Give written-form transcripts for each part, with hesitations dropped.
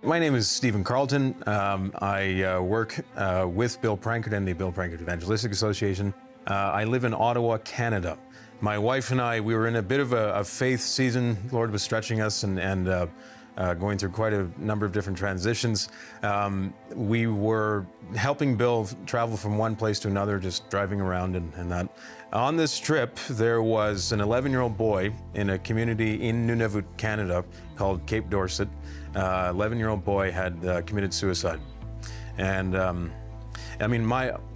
My name is Stephen Carlton. I work with Bill Prankard and the Bill Prankard Evangelistic Association. I live in Ottawa, Canada. My wife and I, we were in a bit of a faith season. The Lord was stretching us and going through quite a number of different transitions. We were helping Bill travel from one place to another, just driving around and that. On this trip, there was an 11-year-old boy in a community in Nunavut, Canada, called Cape Dorset. 11-year-old boy had committed suicide. And I mean,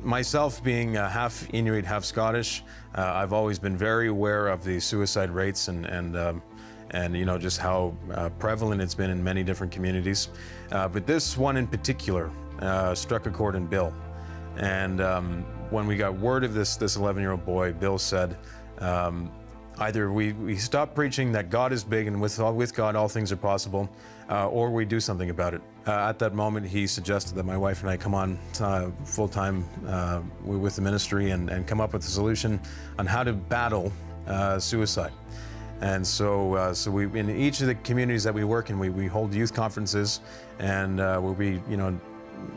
myself being half Inuit, half Scottish, I've always been very aware of the suicide rates and you know, just how prevalent it's been in many different communities. But this one in particular struck a chord in Bill. And when we got word of this 11-year-old boy, Bill said, either we stop preaching that God is big and with God all things are possible, or we do something about it. At that moment, he suggested that my wife and I come on full-time with the ministry and come up with a solution on how to battle suicide. And so we, in each of the communities that we work in, we hold youth conferences, and where we, you know, in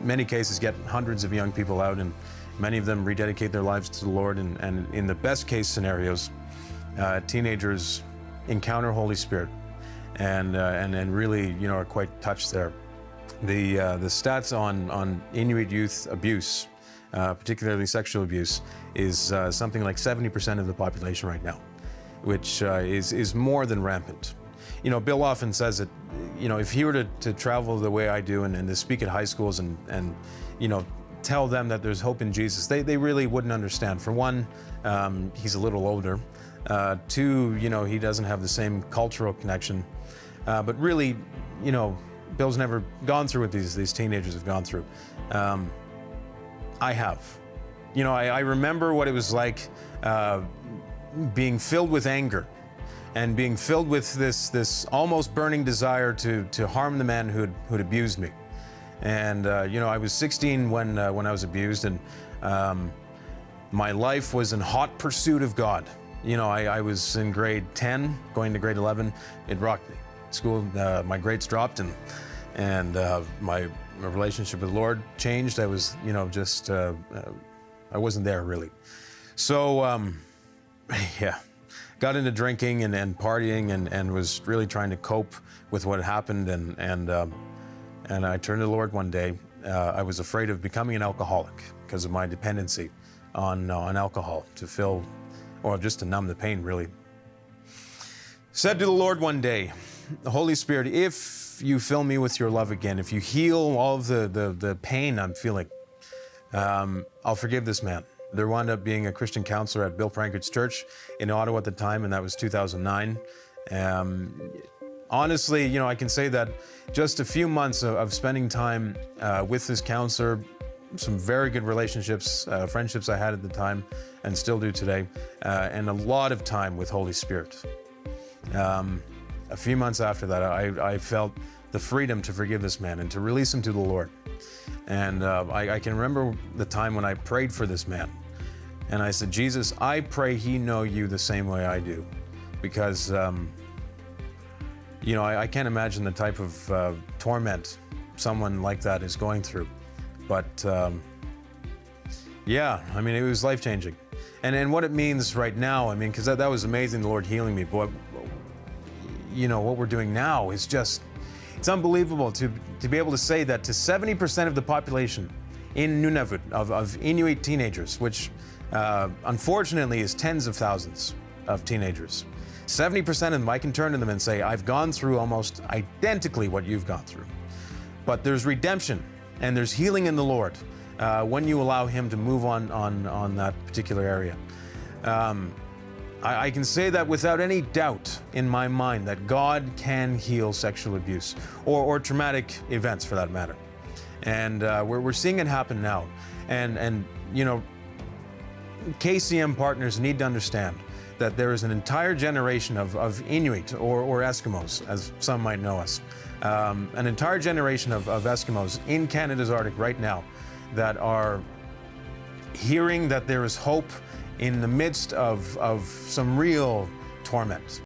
many cases get hundreds of young people out, and many of them rededicate their lives to the Lord. And in the best case scenarios, teenagers encounter Holy Spirit and really, you know, are quite touched there. The stats on Inuit youth abuse, particularly sexual abuse, is something like 70% of the population right now, which is more than rampant. You know, Bill often says that, you know, if he were to travel the way I do and to speak at high schools and you know, tell them that there's hope in Jesus, they really wouldn't understand. For one, he's a little older. Two, you know, he doesn't have the same cultural connection. But really, you know, Bill's never gone through what these teenagers have gone through. I have. You know, I remember what it was like being filled with anger and being filled with this almost burning desire to harm the man who'd abused me. And you know, I was 16 when I was abused, and my life was in hot pursuit of God. You know, I was in grade 10, going to grade 11. It rocked me. School, my grades dropped, and my relationship with the Lord changed. I was, you know, just I wasn't there really. So yeah, got into drinking and partying and was really trying to cope with what had happened. And I turned to the Lord one day. I was afraid of becoming an alcoholic because of my dependency on alcohol to fill, or just to numb the pain, really. Said to the Lord one day, Holy Spirit, if you fill me with your love again, if you heal all of the pain I'm feeling, I'll forgive this man. There wound up being a Christian counselor at Bill Prankard's church in Ottawa at the time, and that was 2009. Honestly, you know, I can say that just a few months of spending time with this counselor, some very good relationships, friendships I had at the time and still do today, and a lot of time with Holy Spirit. A few months after that, I felt the freedom to forgive this man and to release him to the Lord. And I can remember the time when I prayed for this man. And I said, Jesus, I pray he know you the same way I do. Because, you know, I can't imagine the type of torment someone like that is going through. But, yeah, I mean, it was life-changing. And what it means right now, I mean, because that was amazing, the Lord healing me. But, you know, what we're doing now is just, it's unbelievable to be able to say that to 70% of the population in Nunavut, of Inuit teenagers, which unfortunately is tens of thousands of teenagers, 70% of them, I can turn to them and say, I've gone through almost identically what you've gone through. But there's redemption and there's healing in the Lord when you allow Him to move on that particular area. I can say that without any doubt in my mind that God can heal sexual abuse or traumatic events for that matter. And we're seeing it happen now. And you know, KCM partners need to understand that there is an entire generation of Inuit or Eskimos, as some might know us, an entire generation of Eskimos in Canada's Arctic right now that are hearing that there is hope in the midst of some real torment.